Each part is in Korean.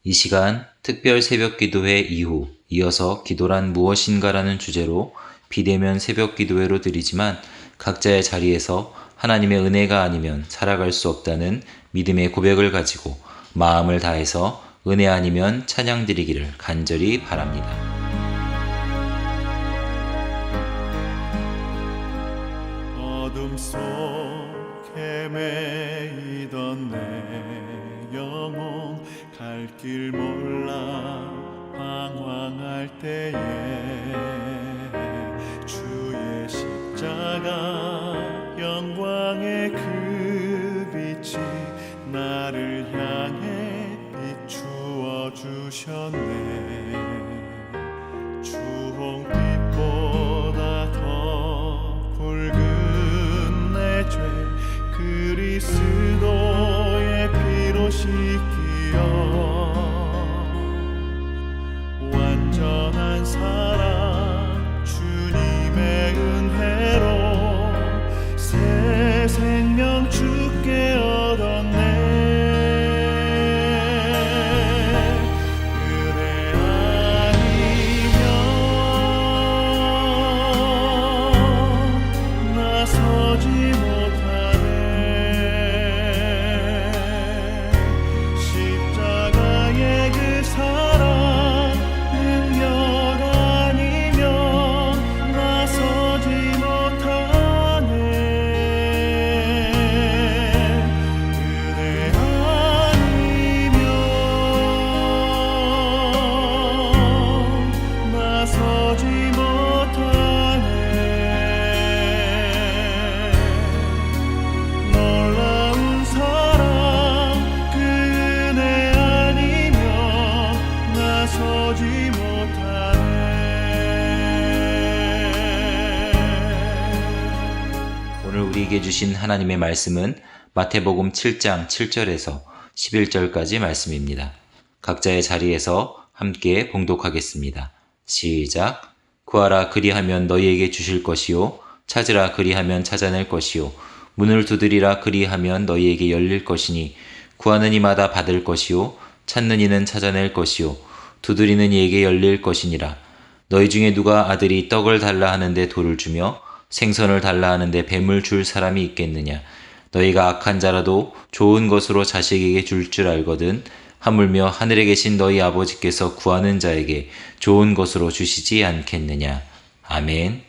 이 시간 특별 새벽 기도회 이후 이어서 기도란 무엇인가라는 주제로 비대면 새벽 기도회로 드리지만 각자의 자리에서 하나님의 은혜가 아니면 살아갈 수 없다는 믿음의 고백을 가지고 마음을 다해서 은혜 아니면 찬양 드리기를 간절히 바랍니다. 어둠 속 헤매이던 내 영혼 갈 길 몰라 방황할 때에 주의 십자가 영광의 그 빛이 나를 향해 비추어 주셨네. 주홍빛보다 더 붉은 내 죄 그리스도의 피로 씻기어 완전한 사랑 주님의 은혜로 새 생명 주께 얻었네. 오늘 우리에게 주신 하나님의 말씀은 마태복음 7장 7절에서 11절까지 말씀입니다. 각자의 자리에서 함께 봉독하겠습니다. 시작. 구하라 그리하면 너희에게 주실 것이요 찾으라 그리하면 찾아낼 것이요 문을 두드리라 그리하면 너희에게 열릴 것이니 구하는 이마다 받을 것이요 찾는 이는 찾아낼 것이요 두드리는 이에게 열릴 것이니라. 너희 중에 누가 아들이 떡을 달라 하는데 돌을 주며 생선을 달라 하는데 뱀을 줄 사람이 있겠느냐. 너희가 악한 자라도 좋은 것으로 자식에게 줄 줄 알거든 하물며 하늘에 계신 너희 아버지께서 구하는 자에게 좋은 것으로 주시지 않겠느냐. 아멘.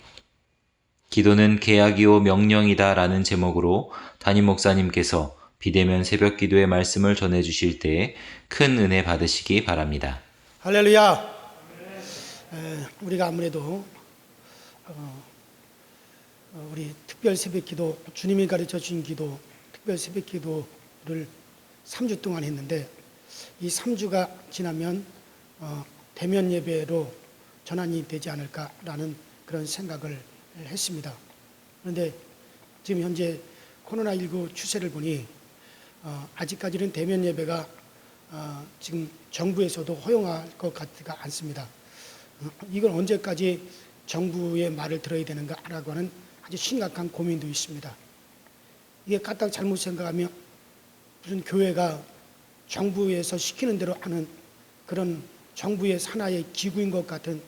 기도는 계약이요 명령이다 라는 제목으로 담임 목사님께서 비대면 새벽 기도의 말씀을 전해주실 때 큰 은혜 받으시기 바랍니다. 할렐루야. 우리가 아무래도 우리 특별 새벽 기도, 주님이 가르쳐 주신 기도, 특별 새벽 기도를 3주 동안 했는데 이 3주가 지나면 대면 예배로 전환이 되지 않을까라는 그런 생각을 했습니다. 그런데 지금 현재 코로나19 추세를 보니 아직까지는 대면 예배가 지금 정부에서도 허용할 것 같지가 않습니다. 이걸 언제까지 정부의 말을 들어야 되는가라고 하는 아주 심각한 고민도 있습니다. 이게 까딱 잘못 생각하면 무슨 교회가 정부에서 시키는 대로 하는 그런 정부의 산하의 기구인 것 같은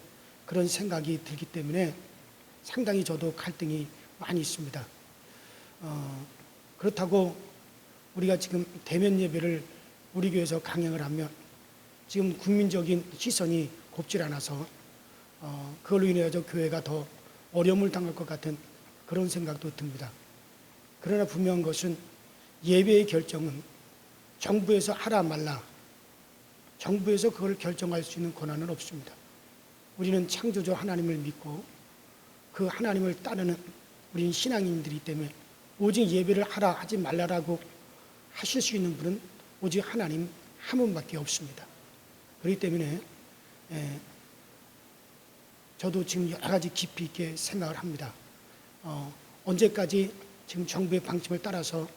그런 생각이 들기 때문에 상당히 저도 갈등이 많이 있습니다. 그렇다고 우리가 지금 대면 예배를 우리 교회에서 강행을 하면 지금 국민적인 시선이 곱질 않아서 그걸로 인해서 교회가 더 어려움을 당할 것 같은 그런 생각도 듭니다. 그러나 분명한 것은 예배의 결정은 정부에서 하라 말라, 정부에서 그걸 결정할 수 있는 권한은 없습니다. 우리는 창조주 하나님을 믿고 그 하나님을 따르는 우리는 신앙인들이기 때문에 오직 예배를 하라 하지 말라라고 하실 수 있는 분은 오직 하나님 한 분밖에 없습니다. 그렇기 때문에 저도 지금 여러 가지 깊이 있게 생각을 합니다. 언제까지 지금 정부의 방침을 따라서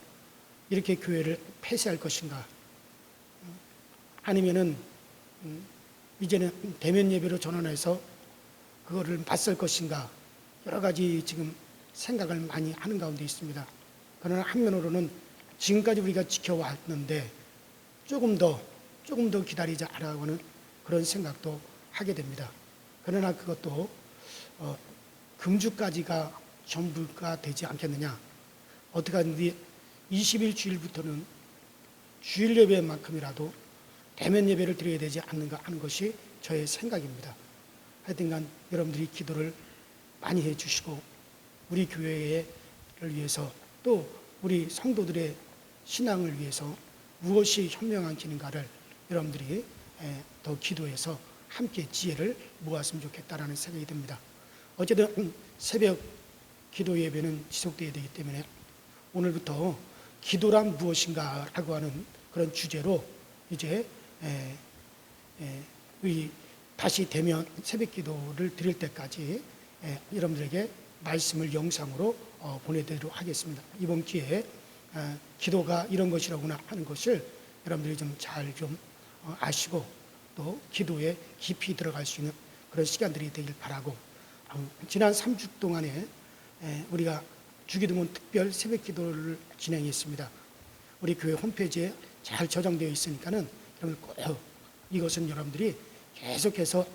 이렇게 교회를 폐쇄할 것인가, 아니면은 이제는 대면 예배로 전환해서 그거를 맞설 것인가, 여러 가지 지금 생각을 많이 하는 가운데 있습니다. 그러나 한면으로는 지금까지 우리가 지켜왔는데 조금 더 조금 더 기다리자라고 하는 그런 생각도 하게 됩니다. 그러나 그것도 금주까지가 전부가 되지 않겠느냐. 어떻게 하든지 20일 주일부터는 주일 예배만큼이라도 대면 예배를 드려야 되지 않는가 하는 것이 저의 생각입니다. 하여튼간 여러분들이 기도를 많이 해주시고 우리 교회를 위해서 또 우리 성도들의 신앙을 위해서 무엇이 현명한 길인가를 여러분들이 더 기도해서 함께 지혜를 모았으면 좋겠다라는 생각이 듭니다. 어쨌든 새벽 기도 예배는 지속되어야 되기 때문에 오늘부터 기도란 무엇인가라고 하는 그런 주제로 이제 우리 다시 대면 새벽 기도를 드릴 때까지 여러분들에게 말씀을 영상으로 보내드리도록 하겠습니다. 이번 기회에 기도가 이런 것이라구나 하는 것을 여러분들이 좀 잘 좀 아시고 또 기도에 깊이 들어갈 수 있는 그런 시간들이 되길 바라고, 지난 3주 동안에 우리가 주기도문 특별 새벽 기도를 진행했습니다. 우리 교회 홈페이지에 잘 저장되어 있으니까는 여러분 꼭 이것은 여러분들이 계속해서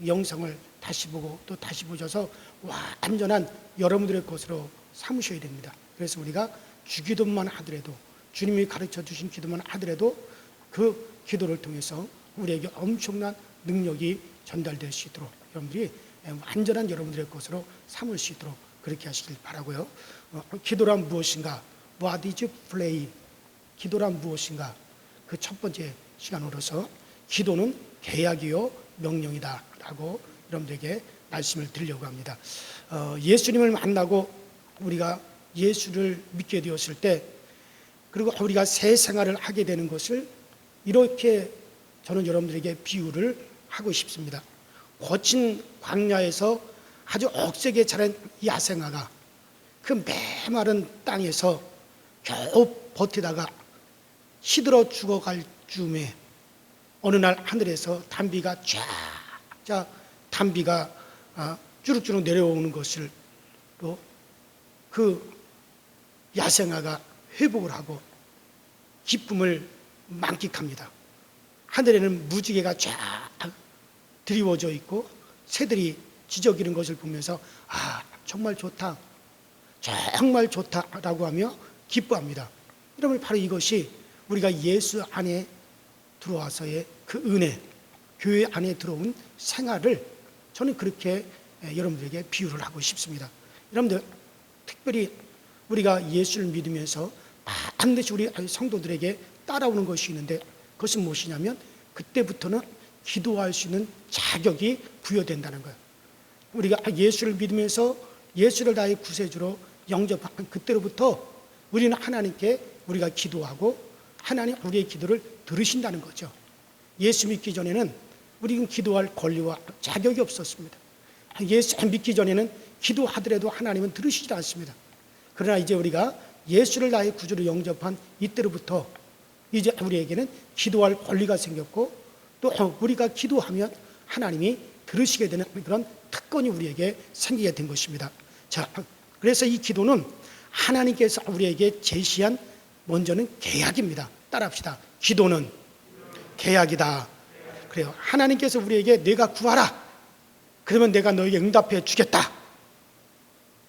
영상을 다시 보고 또 다시 보셔서 완전한 여러분들의 것으로 삼으셔야 됩니다. 그래서 우리가 주기도만 하더라도, 주님이 가르쳐 주신 기도만 하더라도 그 기도를 통해서 우리에게 엄청난 능력이 전달될 수 있도록 여러분들이 완전한 여러분들의 것으로 삼을 수 있도록 그렇게 하시길 바라고요. 기도란 무엇인가? What is prayer? 기도란 무엇인가? 그 첫 번째 시간으로서 기도는 계약이요 명령이다 라고 여러분들에게 말씀을 드리려고 합니다. 예수님을 만나고 우리가 예수를 믿게 되었을 때, 그리고 우리가 새 생활을 하게 되는 것을 이렇게 저는 여러분들에게 비유를 하고 싶습니다. 거친 광야에서 아주 억세게 자란 야생화가 그 메마른 땅에서 겨우 버티다가 시들어 죽어갈 즈음에 어느 날 하늘에서 단비가 쫙 단비가 주룩주룩 내려오는 것을 또 그 야생화가 회복을 하고 기쁨을 만끽합니다. 하늘에는 무지개가 쫙 드리워져 있고 새들이 지저귀는 것을 보면서 정말 좋다, 정말 좋다라고 하며 기뻐합니다. 여러분, 바로 이것이 우리가 예수 안에 들어와서의 그 은혜, 교회 안에 들어온 생활을 저는 그렇게 여러분들에게 비유를 하고 싶습니다. 여러분들, 특별히 우리가 예수를 믿으면서 반드시 우리 성도들에게 따라오는 것이 있는데, 그것은 무엇이냐면 그때부터는 기도할 수 있는 자격이 부여된다는 거예요. 우리가 예수를 믿으면서 예수를 나의 구세주로 영접한 그때로부터 우리는 하나님께 우리가 기도하고 하나님 우리의 기도를 들으신다는 거죠. 예수 믿기 전에는 우리는 기도할 권리와 자격이 없었습니다. 예수 믿기 전에는 기도하더라도 하나님은 들으시지 않습니다. 그러나 이제 우리가 예수를 나의 구주로 영접한 이때로부터 이제 우리에게는 기도할 권리가 생겼고, 또 우리가 기도하면 하나님이 들으시게 되는 그런 특권이 우리에게 생기게 된 것입니다. 자, 그래서 이 기도는 하나님께서 우리에게 제시한 먼저는 계약입니다. 따라합시다. 기도는 계약이다. 그래요. 하나님께서 우리에게 내가 구하라, 그러면 내가 너에게 응답해 주겠다.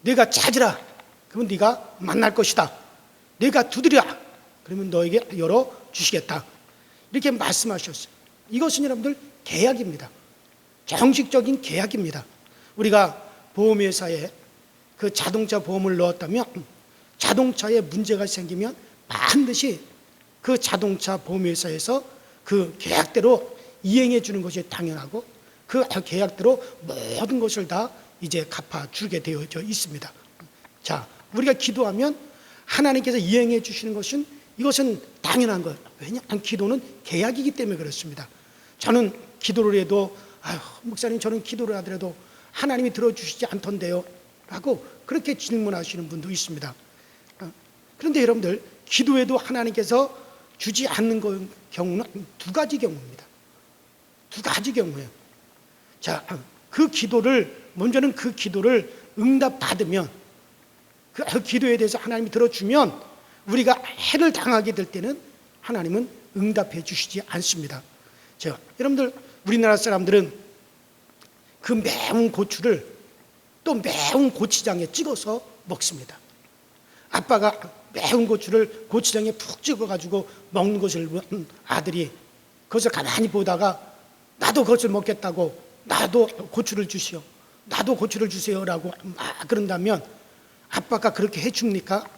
내가 찾으라, 그러면 네가 만날 것이다. 내가 두드리라, 그러면 너에게 열어주시겠다. 이렇게 말씀하셨어요. 이것은 여러분들 계약입니다. 정식적인 계약입니다. 우리가 보험회사에 그 자동차 보험을 넣었다면 자동차에 문제가 생기면 반드시 그 자동차 보험회사에서 그 계약대로 이행해 주는 것이 당연하고, 그 계약대로 모든 것을 다 이제 갚아주게 되어져 있습니다. 자, 우리가 기도하면 하나님께서 이행해 주시는 것은 이것은 당연한 거예요. 왜냐하면 기도는 계약이기 때문에 그렇습니다. 저는 기도를 해도 목사님, 저는 기도를 하더라도 하나님이 들어주시지 않던데요 라고 그렇게 질문하시는 분도 있습니다. 그런데 여러분들, 기도에도 하나님께서 주지 않는 경우는 두 가지 경우입니다. 두 가지 경우예요. 자, 그 기도를, 먼저는 그 기도를 응답받으면, 그 기도에 대해서 하나님이 들어주면 우리가 해를 당하게 될 때는 하나님은 응답해 주시지 않습니다. 여러분들 우리나라 사람들은 그 매운 고추를 또 매운 고추장에 찍어서 먹습니다. 아빠가 매운 고추를 고추장에 푹 찍어가지고 먹는 것을 본 아들이 그것을 가만히 보다가 나도 그것을 먹겠다고, 나도 고추를 주시오, 나도 고추를 주세요라고 막 그런다면 아빠가 그렇게 해줍니까?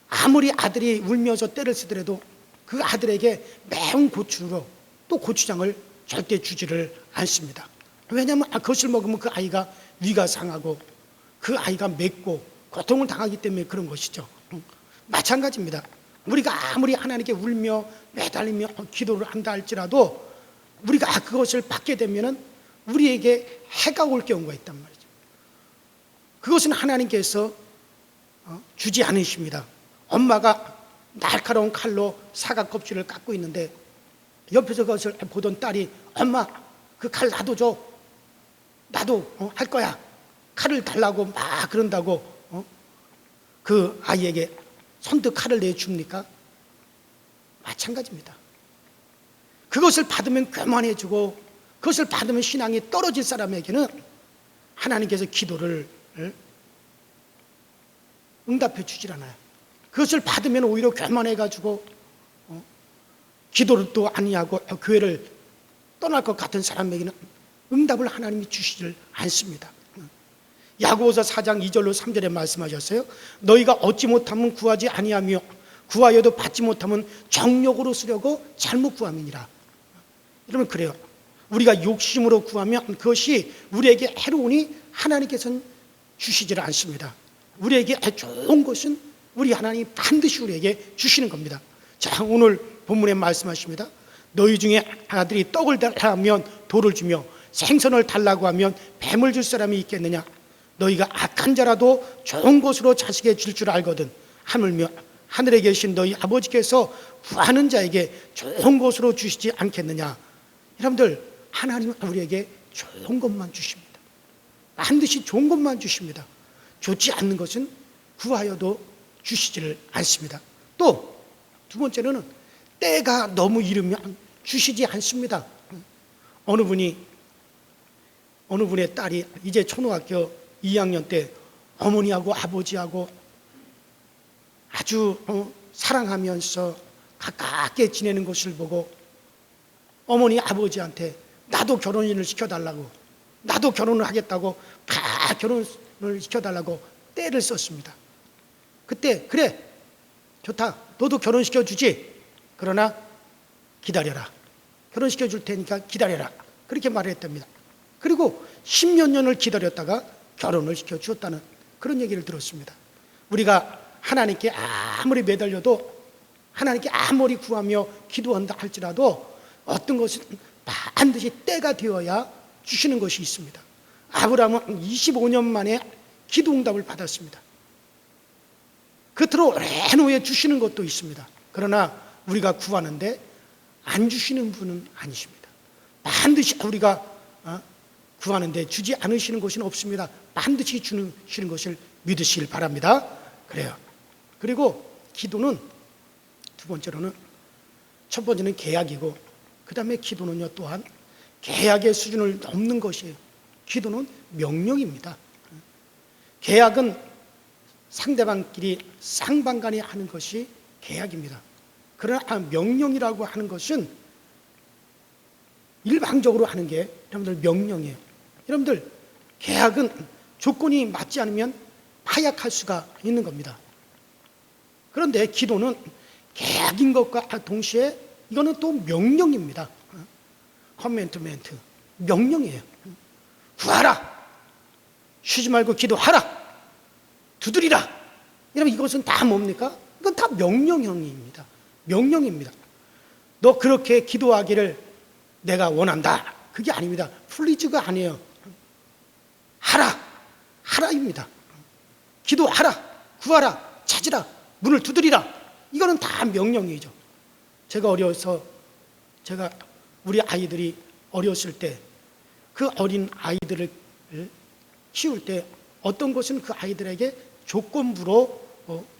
아무리 아들이 울면서 때를 쓰더라도 그 아들에게 매운 고추로 또 고추장을 절대 주지를 않습니다. 왜냐하면 그것을 먹으면 그 아이가 위가 상하고 그 아이가 맵고 고통을 당하기 때문에 그런 것이죠. 마찬가지입니다. 우리가 아무리 하나님께 울며 매달리며 기도를 한다 할지라도 우리가 그것을 받게 되면 우리에게 해가 올 경우가 있단 말이죠. 그것은 하나님께서 주지 않으십니다. 엄마가 날카로운 칼로 사과 껍질을 깎고 있는데 옆에서 그것을 보던 딸이 엄마 그 칼 나도 줘, 나도 할 거야, 칼을 달라고 막 그런다고 그 아이에게 선뜻 칼을 내줍니까? 마찬가지입니다. 그것을 받으면 교만해지고 그것을 받으면 신앙이 떨어질 사람에게는 하나님께서 기도를 응답해 주질 않아요. 그것을 받으면 오히려 교만해가지고 기도를 또 아니하고 교회를 떠날 것 같은 사람에게는 응답을 하나님이 주시질 않습니다. 야고보서 4장 2절로 3절에 말씀하셨어요. 너희가 얻지 못하면 구하지 아니하며 구하여도 받지 못하면 정욕으로 쓰려고 잘못 구함이니라. 이러면 그래요. 우리가 욕심으로 구하면 그것이 우리에게 해로우니 하나님께서는 주시질 않습니다. 우리에게 좋은 것은 우리 하나님이 반드시 우리에게 주시는 겁니다. 자, 오늘 본문에 말씀하십니다. 너희 중에 아들이 떡을 달라 하면 돌을 주며 생선을 달라고 하면 뱀을 줄 사람이 있겠느냐? 너희가 악한 자라도 좋은 것으로 자식에게 줄 줄 알거든. 하물며 하늘에 계신 너희 아버지께서 구하는 자에게 좋은 것으로 주시지 않겠느냐? 여러분들, 하나님은 우리에게 좋은 것만 주십니다. 반드시 좋은 것만 주십니다. 좋지 않는 것은 구하여도 주시지를 않습니다. 또 두 번째로는 때가 너무 이르면 주시지 않습니다. 어느 분의 딸이 이제 초등학교 2학년 때 어머니하고 아버지하고 아주 사랑하면서 가깝게 지내는 것을 보고 어머니 아버지한테 나도 결혼을 시켜달라고, 나도 결혼을 하겠다고, 다 결혼을 시켜달라고 때를 썼습니다. 그때 그래 좋다, 너도 결혼시켜주지, 그러나 기다려라, 결혼시켜줄 테니까 기다려라, 그렇게 말을 했답니다. 그리고 10몇 년을 기다렸다가 결혼을 시켜주었다는 그런 얘기를 들었습니다. 우리가 하나님께 아무리 매달려도, 하나님께 아무리 구하며 기도한다 할지라도 어떤 것은 반드시 때가 되어야 주시는 것이 있습니다. 아브라함은 25년 만에 기도 응답을 받았습니다. 끝으로 오랜 후에 주시는 것도 있습니다. 그러나 우리가 구하는데 안 주시는 분은 아니십니다. 반드시 우리가 구하는데 주지 않으시는 것은 없습니다. 반드시 주시는 것을 믿으시길 바랍니다. 그래요. 그리고 기도는 두 번째로는, 첫 번째는 계약이고 그 다음에 기도는요 또한 계약의 수준을 넘는 것이에요. 기도는 명령입니다. 계약은 상대방끼리 쌍방간에 하는 것이 계약입니다. 그러나 명령이라고 하는 것은 일방적으로 하는 게 여러분들 명령이에요. 여러분들, 계약은 조건이 맞지 않으면 파약할 수가 있는 겁니다. 그런데 기도는 계약인 것과 동시에 이거는 또 명령입니다. 커맨드멘트, 명령이에요. 구하라, 쉬지 말고 기도하라, 두드리라. 여러분, 이것은 다 뭡니까? 이건 다 명령형입니다. 명령입니다. 너 그렇게 기도하기를 내가 원한다, 그게 아닙니다. 플리즈가 아니에요. 하라, 하라입니다. 기도하라, 구하라, 찾으라, 문을 두드리라. 이거는 다 명령이죠. 제가 우리 아이들이 어렸을 때 그 어린 아이들을 키울 때 어떤 것은 그 아이들에게 조건부로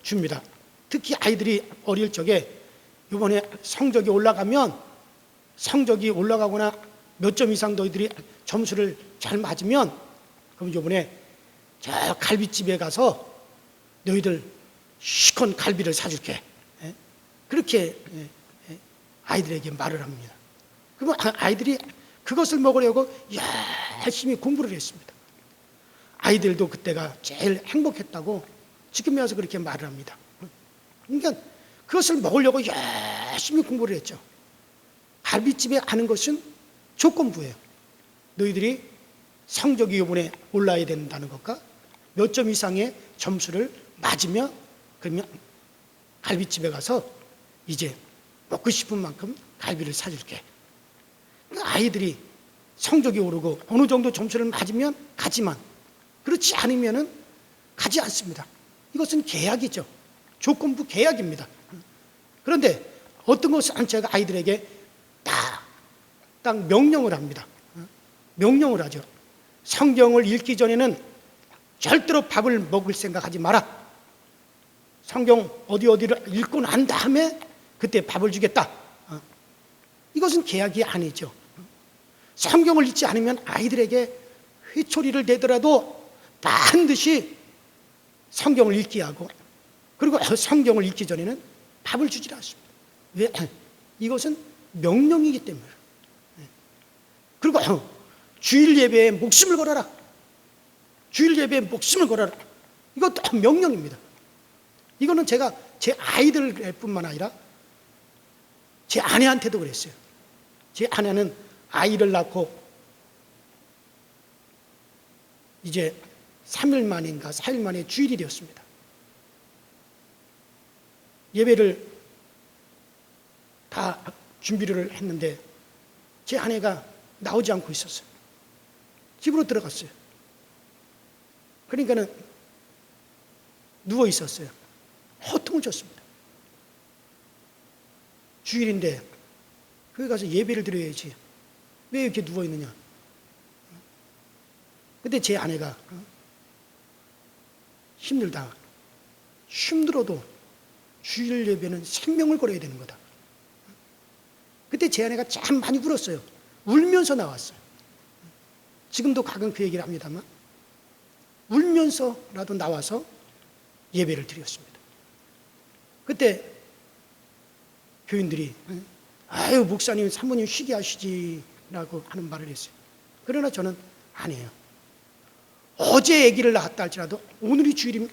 줍니다. 특히 아이들이 어릴 적에 이번에 성적이 올라가면 성적이 올라가거나 몇 점 이상 너희들이 점수를 잘 맞으면 그럼 이번에 저 갈비집에 가서 너희들 시큰 갈비를 사줄게. 그렇게 아이들에게 말을 합니다. 그러면 아이들이 그것을 먹으려고 열심히 공부를 했습니다. 아이들도 그때가 제일 행복했다고 지금에 와서 그렇게 말을 합니다. 그러니까 그것을 먹으려고 열심히 공부를 했죠. 갈비집에 가는 것은 조건부예요. 너희들이 성적이 이번에 올라야 된다는 것과 몇 점 이상의 점수를 맞으면 그러면 갈비집에 가서 이제 먹고 싶은 만큼 갈비를 사줄게. 그러니까 아이들이 성적이 오르고 어느 정도 점수를 맞으면 가지만 그렇지 않으면은 가지 않습니다. 이것은 계약이죠. 조건부 계약입니다. 그런데 어떤 것은 제가 아이들에게 딱 명령을 합니다. 명령을 하죠. 성경을 읽기 전에는 절대로 밥을 먹을 생각하지 마라. 성경 어디를 읽고 난 다음에 그때 밥을 주겠다. 이것은 계약이 아니죠. 성경을 읽지 않으면 아이들에게 회초리를 대더라도 반드시 성경을 읽게 하고 그리고 성경을 읽기 전에는 밥을 주지 않습니다. 왜? 이것은 명령이기 때문에. 그리고 주일 예배에 목숨을 걸어라. 주일 예배에 목숨을 걸어라. 이것도 명령입니다. 이거는 제가 제 아이들뿐만 아니라 제 아내한테도 그랬어요. 제 아내는 아이를 낳고 이제 3일 만인가 4일 만에 주일이 되었습니다. 예배를 다 준비를 했는데 제 아내가 나오지 않고 있었어요. 집으로 들어갔어요. 그러니까는 누워 있었어요. 호통을 쳤습니다. 주일인데 거기 가서 예배를 드려야지 왜 이렇게 누워 있느냐. 근데 제 아내가 힘들어도 주일 예배는 생명을 걸어야 되는 거다. 그때 제 아내가 참 많이 울었어요. 울면서 나왔어요. 지금도 가끔 그 얘기를 합니다만 울면서라도 나와서 예배를 드렸습니다. 그때 교인들이 아유 목사님 사모님 쉬게 하시지라고 하는 말을 했어요. 그러나 저는 아니에요. 어제 아기를 낳았다 할지라도 오늘이 주일이면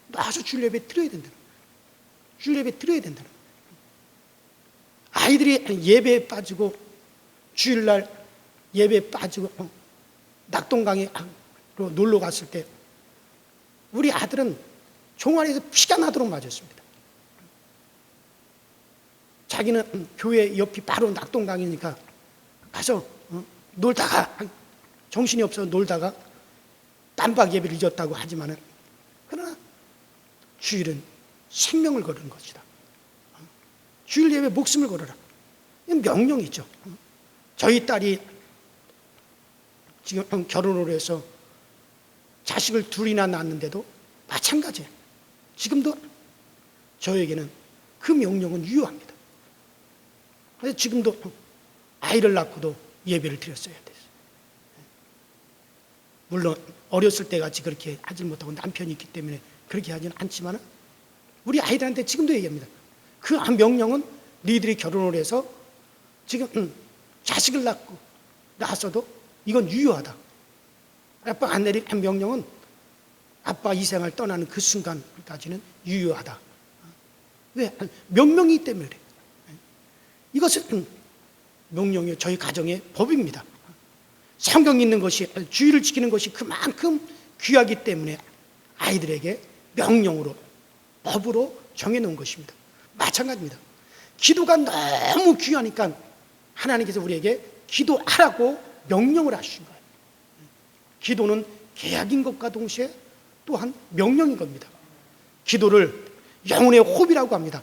나와서 주일 예배 드려야 된다. 주일 예배 드려야 된다. 아이들이 예배에 빠지고 주일날 예배에 빠지고 낙동강에 놀러 갔을 때 우리 아들은 종아리에서 피가 나도록 맞았습니다. 자기는 교회 옆이 바로 낙동강이니까 가서 놀다가 정신이 없어서 놀다가 깜박 예배를 잊었다고 하지만은 그러나 주일은 생명을 거는 것이다. 주일 예배 목숨을 걸어라. 이건 명령이죠. 저희 딸이 지금 결혼을 해서 자식을 둘이나 낳았는데도 마찬가지예요. 지금도 저에게는 그 명령은 유효합니다. 그래서 지금도 아이를 낳고도 예배를 드렸어야 됐어요. 물론 어렸을 때 같이 그렇게 하지 못하고 남편이 있기 때문에 그렇게 하지는 않지만 우리 아이들한테 지금도 얘기합니다. 그 명령은 너희들이 결혼을 해서 지금 자식을 낳았어도 이건 유효하다. 아빠가 안 내린 명령은 아빠 이 생을 떠나는 그 순간까지는 유효하다. 왜? 명령이기 때문에 그래요. 이것은 명령이 저희 가정의 법입니다. 성경 읽는 것이 주의를 지키는 것이 그만큼 귀하기 때문에 아이들에게 명령으로 법으로 정해놓은 것입니다. 마찬가지입니다. 기도가 너무 귀하니까 하나님께서 우리에게 기도하라고 명령을 하신 거예요. 기도는 계약인 것과 동시에 또한 명령인 겁니다. 기도를 영혼의 호흡이라고 합니다.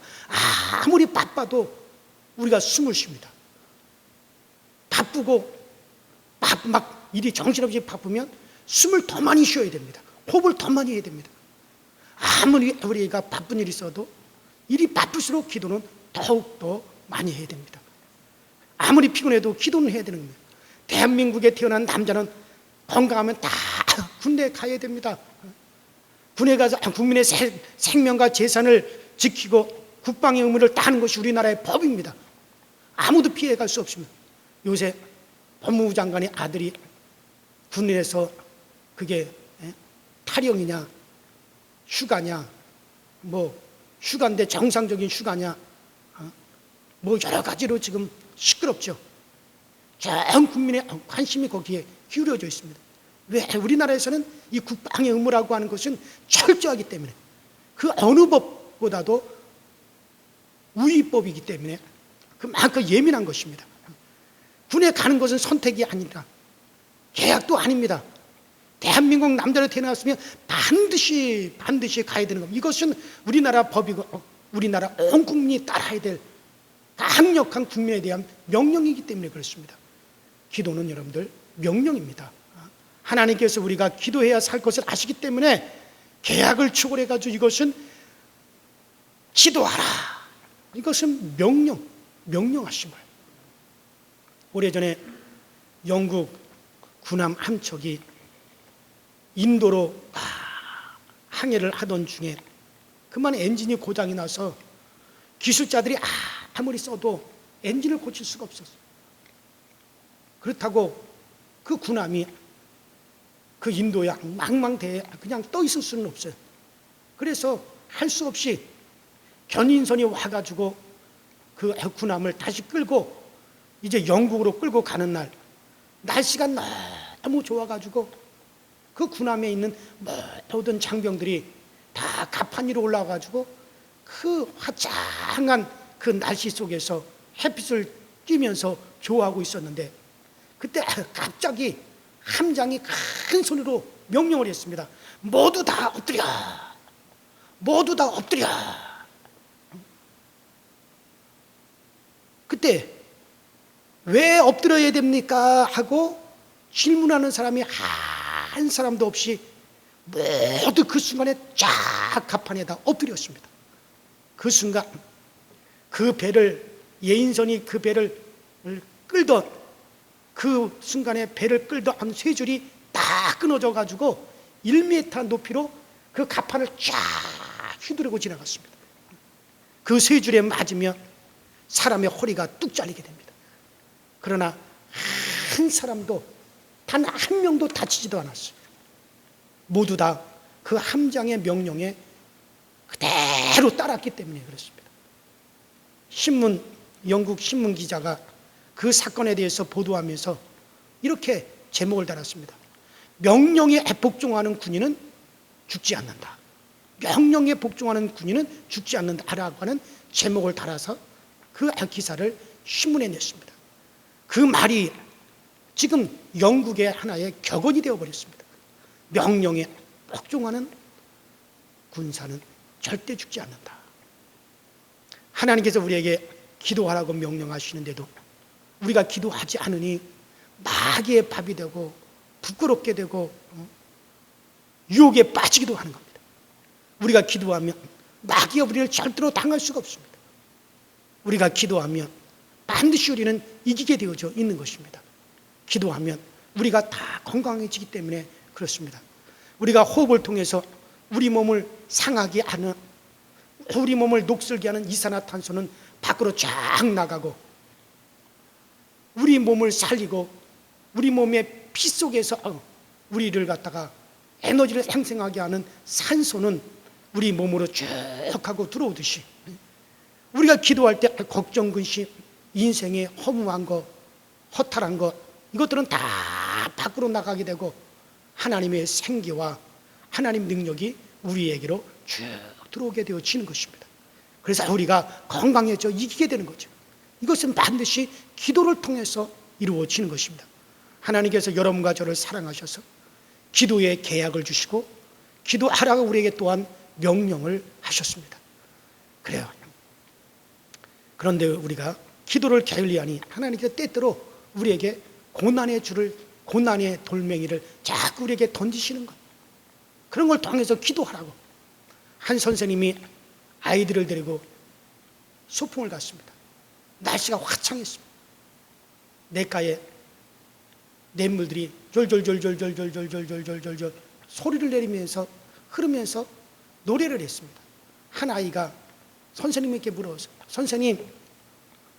아무리 바빠도 우리가 숨을 쉽니다. 바쁘고 막 일이 정신없이 바쁘면 숨을 더 많이 쉬어야 됩니다. 호흡을 더 많이 해야 됩니다. 아무리 우리가 바쁜 일이 있어도 일이 바쁠수록 기도는 더욱더 많이 해야 됩니다. 아무리 피곤해도 기도는 해야 되는 겁니다. 대한민국에 태어난 남자는 건강하면 다 군대에 가야 됩니다. 군에 가서 국민의 생명과 재산을 지키고 국방의 의무를 다하는 것이 우리나라의 법입니다. 아무도 피해갈 수 없습니다. 요새 법무부 장관의 아들이 군에서 그게 탈영이냐 휴가냐 뭐 휴가인데 정상적인 휴가냐 뭐 여러 가지로 지금 시끄럽죠. 전 국민의 관심이 거기에 기울어져 있습니다. 왜? 우리나라에서는 이 국방의 의무라고 하는 것은 철저하기 때문에 그 어느 법보다도 우위법이기 때문에 그만큼 예민한 것입니다. 군에 가는 것은 선택이 아니라 계약도 아닙니다. 대한민국 남자로 태어났으면 반드시 가야 되는 겁니다. 이것은 우리나라 법이고 우리나라 온 국민이 따라야 될 강력한 국민에 대한 명령이기 때문에 그렇습니다. 기도는 여러분들 명령입니다. 하나님께서 우리가 기도해야 살 것을 아시기 때문에 계약을 초월해가지고 이것은 기도하라. 이것은 명령하신 거예요. 오래전에 영국 군함 한 척이 인도로 항해를 하던 중에 그만 엔진이 고장이 나서 기술자들이 아무리 써도 엔진을 고칠 수가 없었어요. 그렇다고 그 군함이 그 인도에 망망대해에 그냥 떠 있을 수는 없어요. 그래서 할 수 없이 견인선이 와가지고 그 군함을 다시 끌고 이제 영국으로 끌고 가는 날 날씨가 너무 좋아가지고 그 군함에 있는 모든 장병들이 다 갑판 위로 올라가지고 그 화창한 그 날씨 속에서 햇빛을 쬐면서 좋아하고 있었는데 그때 갑자기 함장이 큰 소리로 명령을 했습니다. 모두 다 엎드려. 모두 다 엎드려. 그때 왜 엎드려야 됩니까? 하고 질문하는 사람이 한 사람도 없이 모두 그 순간에 쫙 갑판에다 엎드렸습니다. 그 순간 그 배를 예인선이 그 배를 끌던 그 순간에 배를 끌던 세 줄이 다 끊어져 가지고 1m 높이로 그 갑판을 쫙 휘두르고 지나갔습니다. 그 세 줄에 맞으면 사람의 허리가 뚝 잘리게 됩니다. 그러나 한 사람도 단 한 명도 다치지도 않았어요. 모두 다 그 함장의 명령에 그대로 따랐기 때문에 그렇습니다. 영국 신문 기자가 그 사건에 대해서 보도하면서 이렇게 제목을 달았습니다. 명령에 복종하는 군인은 죽지 않는다. 명령에 복종하는 군인은 죽지 않는다라고 하는 제목을 달아서 그 기사를 신문에 냈습니다. 그 말이 지금 영국의 하나의 격언이 되어버렸습니다. 명령에 복종하는 군사는 절대 죽지 않는다. 하나님께서 우리에게 기도하라고 명령하시는데도 우리가 기도하지 않으니 마귀의 밥이 되고 부끄럽게 되고 유혹에 빠지기도 하는 겁니다. 우리가 기도하면 마귀가 우리를 절대로 당할 수가 없습니다. 우리가 기도하면 반드시 우리는 이기게 되어져 있는 것입니다. 기도하면 우리가 다 건강해지기 때문에 그렇습니다. 우리가 호흡을 통해서 우리 몸을 상하게 하는, 우리 몸을 녹슬게 하는 이산화탄소는 밖으로 쫙 나가고 우리 몸을 살리고 우리 몸의 피 속에서 우리를 갖다가 에너지를 생성하게 하는 산소는 우리 몸으로 쭉 하고 들어오듯이 우리가 기도할 때 걱정, 근심, 인생의 허무한 것, 허탈한 것 이것들은 다 밖으로 나가게 되고 하나님의 생기와 하나님 능력이 우리에게로 쭉 들어오게 되어지는 것입니다. 그래서 우리가 건강해져 이기게 되는 거죠. 이것은 반드시 기도를 통해서 이루어지는 것입니다. 하나님께서 여러분과 저를 사랑하셔서 기도의 계약을 주시고 기도하라고 우리에게 또한 명령을 하셨습니다. 그래요. 그런데 우리가 기도를 게을리하니 하나님께서 때때로 우리에게 고난의 돌멩이를 자꾸 우리에게 던지시는 것. 그런 걸 통해서 기도하라고. 한 선생님이 아이들을 데리고 소풍을 갔습니다. 날씨가 화창했습니다. 냇가에 냇물들이 졸졸졸졸졸졸졸졸졸졸졸 소리를 내리면서 흐르면서 노래를 했습니다. 한 아이가 선생님에게 물어서 선생님,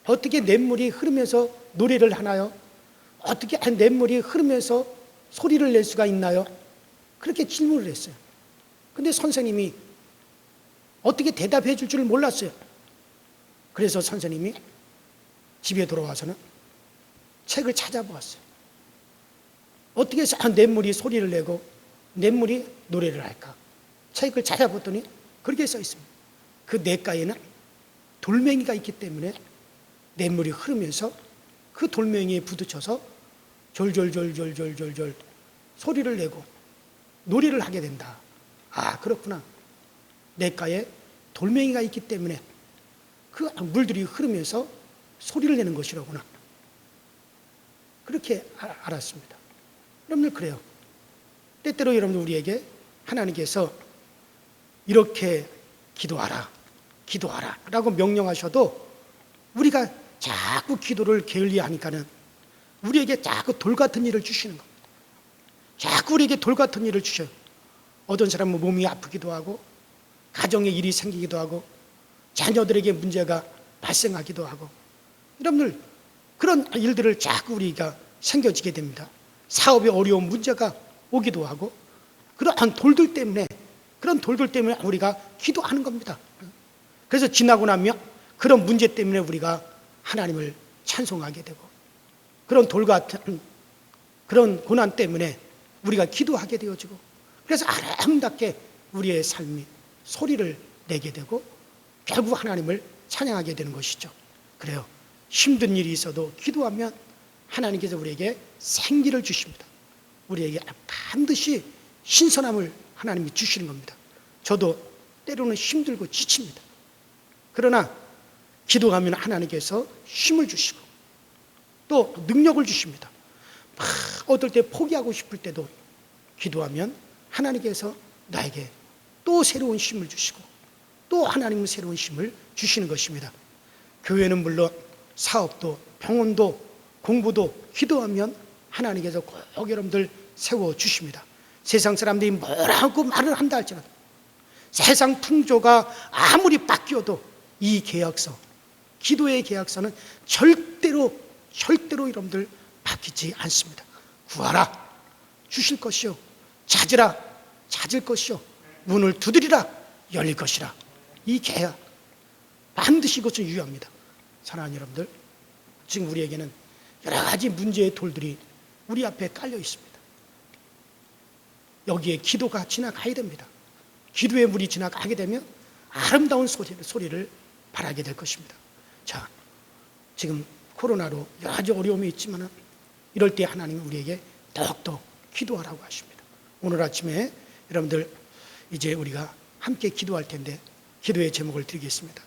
어떻게 냇물이 흐르면서 노래를 하나요? 어떻게 냇물이 흐르면서 소리를 낼 수가 있나요? 그렇게 질문을 했어요. 근데 선생님이 어떻게 대답해 줄 줄 몰랐어요. 그래서 선생님이 집에 돌아와서는 책을 찾아보았어요. 어떻게 해서 냇물이 소리를 내고 냇물이 노래를 할까? 책을 찾아봤더니 그렇게 써 있습니다. 그 냇가에는 돌멩이가 있기 때문에 냇물이 흐르면서 그 돌멩이에 부딪혀서 졸졸졸졸졸졸졸 소리를 내고 노래를 하게 된다. 아, 그렇구나. 냇가에 돌멩이가 있기 때문에 그 물들이 흐르면서 소리를 내는 것이로구나. 그렇게 알았습니다. 여러분들 그래요. 때때로 여러분들 우리에게 하나님께서 이렇게 기도하라, 기도하라 라고 명령하셔도 우리가 자꾸 기도를 게을리하니까는 우리에게 자꾸 돌 같은 일을 주시는 겁니다. 자꾸 우리에게 돌 같은 일을 주셔요. 어떤 사람은 몸이 아프기도 하고 가정에 일이 생기기도 하고 자녀들에게 문제가 발생하기도 하고 여러분들 그런 일들을 자꾸 우리가 생겨지게 됩니다. 사업에 어려운 문제가 오기도 하고 그러한 돌들 때문에 우리가 기도하는 겁니다. 그래서 지나고 나면 그런 문제 때문에 우리가 하나님을 찬송하게 되고 그런 돌 같은 그런 고난 때문에 우리가 기도하게 되어지고 그래서 아름답게 우리의 삶이 소리를 내게 되고 결국 하나님을 찬양하게 되는 것이죠. 그래요. 힘든 일이 있어도 기도하면 하나님께서 우리에게 생기를 주십니다. 우리에게 반드시 신선함을 하나님이 주시는 겁니다. 저도 때로는 힘들고 지칩니다. 그러나 기도하면 하나님께서 힘을 주시고 또 능력을 주십니다. 어떨 때 포기하고 싶을 때도 기도하면 하나님께서 나에게 또 새로운 힘을 주시고 또 하나님은 새로운 힘을 주시는 것입니다. 교회는 물론 사업도 병원도 공부도 기도하면 하나님께서 꼭 여러분들 세워주십니다. 세상 사람들이 뭐라고 말을 한다 할지라도 세상 풍조가 아무리 바뀌어도 이 계약서, 기도의 계약서는 절대로 여러분들 바뀌지 않습니다. 구하라, 주실 것이요. 찾으라, 찾을 것이요. 문을 두드리라, 열릴 것이라. 이 계약 반드시 이것은 유효합니다. 사랑하는 여러분들, 지금 우리에게는 여러 가지 문제의 돌들이 우리 앞에 깔려 있습니다. 여기에 기도가 지나가야 됩니다. 기도의 물이 지나가게 되면 아름다운 소리를 바라게 될 것입니다. 자, 지금 코로나로 여러 가지 어려움이 있지만 이럴 때 하나님은 우리에게 더욱더 기도하라고 하십니다. 오늘 아침에 여러분들 이제 우리가 함께 기도할 텐데 기도의 제목을 드리겠습니다.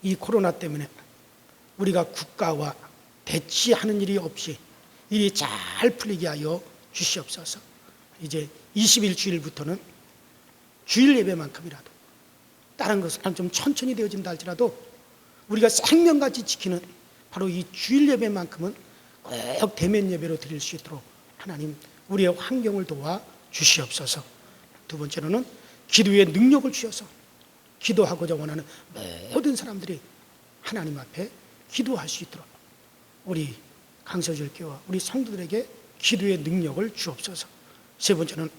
이 코로나 때문에 우리가 국가와 대치하는 일이 없이 일이 잘 풀리게 하여 주시옵소서. 이제 21주일부터는 주일 예배만큼이라도 다른 것은 좀 천천히 되어진다 할지라도 우리가 생명같이 지키는 바로 이 주일 예배만큼은 꼭 대면 예배로 드릴 수 있도록 하나님 우리의 환경을 도와 주시옵소서. 두 번째로는 기도의 능력을 주셔서 기도하고자 원하는 모든 사람들이 하나님 앞에 기도할 수 있도록 우리 강서절교와 우리 성도들에게 기도의 능력을 주옵소서. 세 번째는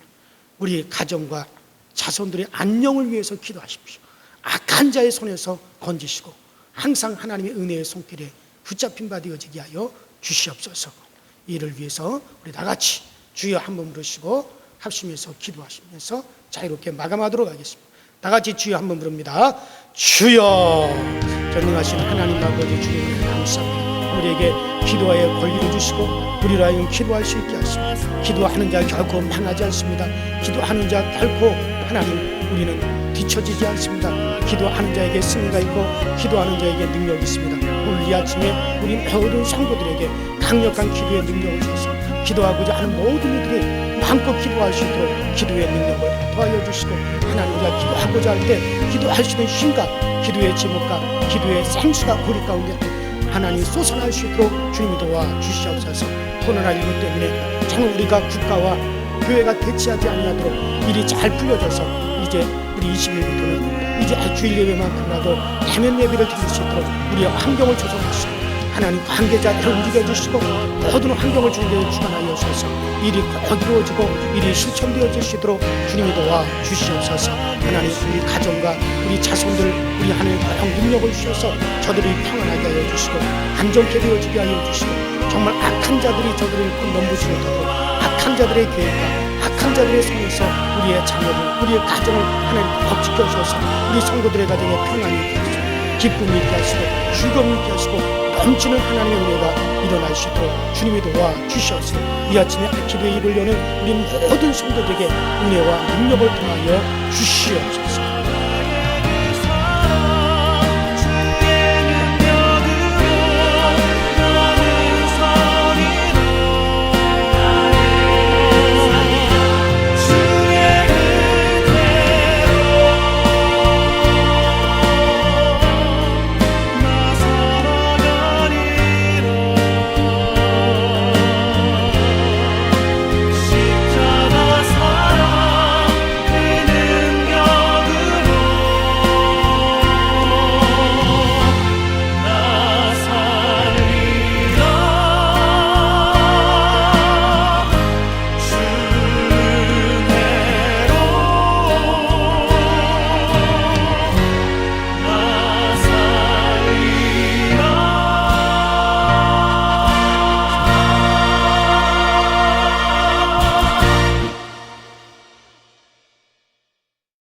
우리 가정과 자손들의 안녕을 위해서 기도하십시오. 악한 자의 손에서 건지시고 항상 하나님의 은혜의 손길에 붙잡힌 바 되어지게 하여 주시옵소서. 이를 위해서 우리 다 같이 주여 한번 부르시고 합심해서 기도하시면서 자유롭게 마감하도록 하겠습니다. 다 같이 주여 한번 부릅니다. 주여. 전능하신 하나님 아버지 주님을 감사합니다. 우리에게 기도의 권리를 주시고 우리로 하여금 기도할 수 있게 하십니다. 기도하는 자 결코 망하지 않습니다. 기도하는 자 결코 하나님 우리는 뒤처지지 않습니다. 기도하는 자에게 승리가 있고 기도하는 자에게 능력이 있습니다. 오늘 이 아침에 우리 모든 성도들에게 강력한 기도의 능력을 주셔서 기도하고자 하는 모든 이들이 마음껏 기도할 수 있도록 기도의 능력을 더하여 주시고 하나님 우리가 기도하고자 할 때 기도할 수 있는 힘과 기도의 제목과 기도의 생수가 우리 가운데 하나님 솟아날 수 있도록 주님이 도와주시옵소서. 코로나19 때문에 정말 우리가 국가와 교회가 대치하지 아니하도록 일이 잘 풀려져서 이제 우리 20일부터는 이제 주일 예배만큼이라도 대면 예배를 드릴 수 있도록 우리의 환경을 조성하시고 하나님 관계자들을 움직여 주시고 모든 환경을 주님께 주관하여 주셔서 일이 꼭 이루어지고 일이 실천되어질 수 있도록 주님이 도와주시옵소서. 하나님 우리 가정과 우리 자손들 우리 하나님 꼭 능력을 주셔서 저들이 평안하게 하여 주시고 안정케 되어지게 하여 주시고 정말 악한 자들이 저들을 넘보지 못하고 악한 자들의 계획과 악한 자들의 손에서 우리의 자녀들 우리의 가정을 하나님 꼭 지켜주셔서 우리 성도들의 가정에 평안이 있게 하시고 기쁨이 있게 하시고 즐거움이 있게 하시고 넘치는 하나님의 은혜가 일어날 수 있도록 주님이 도와주시옵소서. 이 아침에 기도의 입을 여는 우리 모든 성도들에게 은혜와 능력을 통하여 주시옵소서.